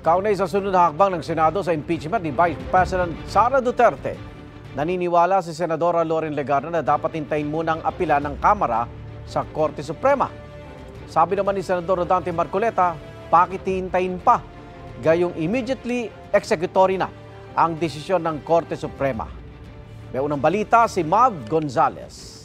Kaunay sa sunod na hakbang ng Senado sa impeachment ni Vice President Sara Duterte, naniniwala si Senadora Loren Legarda na dapat hintayin muna ang apela ng Kamara sa Korte Suprema. Sabi naman ni Senador Rodante Marcoleta, bakit hihintayin pa? Gayong immediately executory na ang desisyon ng Korte Suprema. May unang balita si Mav Gonzalez.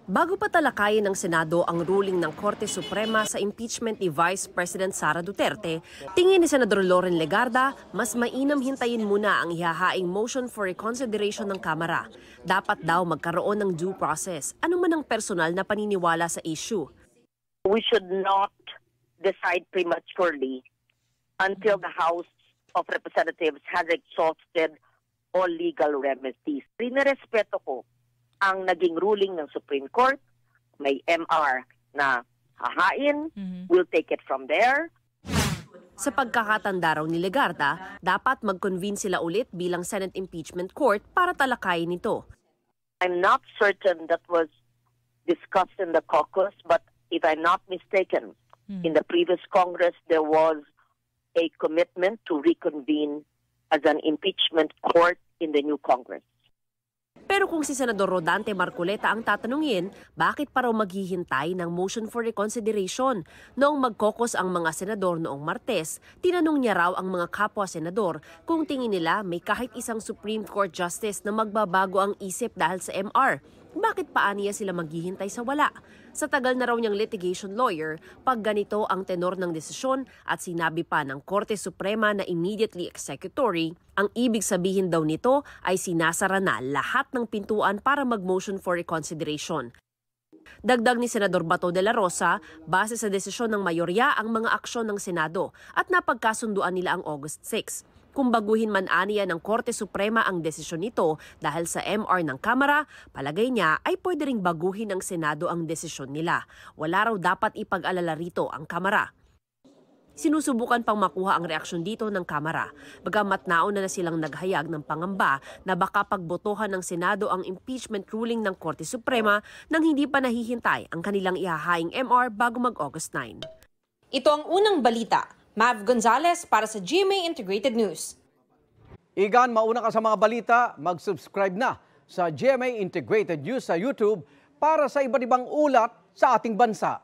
Bago pa talakayin ng Senado ang ruling ng Korte Suprema sa impeachment ni Vice President Sara Duterte, tingin ni Senador Loren Legarda, mas mainam hintayin muna ang ihahaing motion for reconsideration ng Kamara. Dapat daw magkaroon ng due process, anuman ang personal na paniniwala sa issue. We should not decide prematurely until the House of Representatives has exhausted all legal remedies. Rinerespeto ko ang naging ruling ng Supreme Court. May MR na hahain, we'll take it from there. Sa pagkakatanda raw ni Legarda, dapat mag-convene sila ulit bilang Senate Impeachment Court para talakayin ito. I'm not certain that was discussed in the caucus, but if I'm not mistaken, in the previous Congress there was a commitment to reconvene as an impeachment court in the new Congress. Pero kung si Senador Rodante Marcoleta ang tatanungin, bakit pa raw maghihintay ng motion for reconsideration? Noong magkokos ang mga senador noong Martes, tinanong niya raw ang mga kapwa-senador kung tingin nila may kahit isang Supreme Court Justice na magbabago ang isip dahil sa MR. Bakit pa aniya sila maghihintay sa wala? Sa tagal na raw niyang litigation lawyer, pag ganito ang tenor ng desisyon at sinabi pa ng Korte Suprema na immediately executory, ang ibig sabihin daw nito ay sinasara na lahat ng pintuan para mag-motion for reconsideration. Dagdag ni Senador Bato de la Rosa, base sa desisyon ng mayorya ang mga aksyon ng Senado at napagkasunduan nila ang August 6. Kung baguhin man aniya ng Korte Suprema ang desisyon nito dahil sa MR ng Kamara, palagay niya ay pwede ring baguhin ng Senado ang desisyon nila. Wala raw dapat ipag-alala rito ang Kamara. Sinusubukan pang makuha ang reaksyon dito ng Kamara, bagamat nauna na silang naghayag ng pangamba na baka pagbotohan ng Senado ang impeachment ruling ng Korte Suprema nang hindi pa nahihintay ang kanilang ihahaing MR bago mag-August 9. Ito ang unang balita. Mav Gonzalez para sa GMA Integrated News. Igan, mauna ka sa mga balita, mag-subscribe na sa GMA Integrated News sa YouTube para sa iba't ibang ulat sa ating bansa.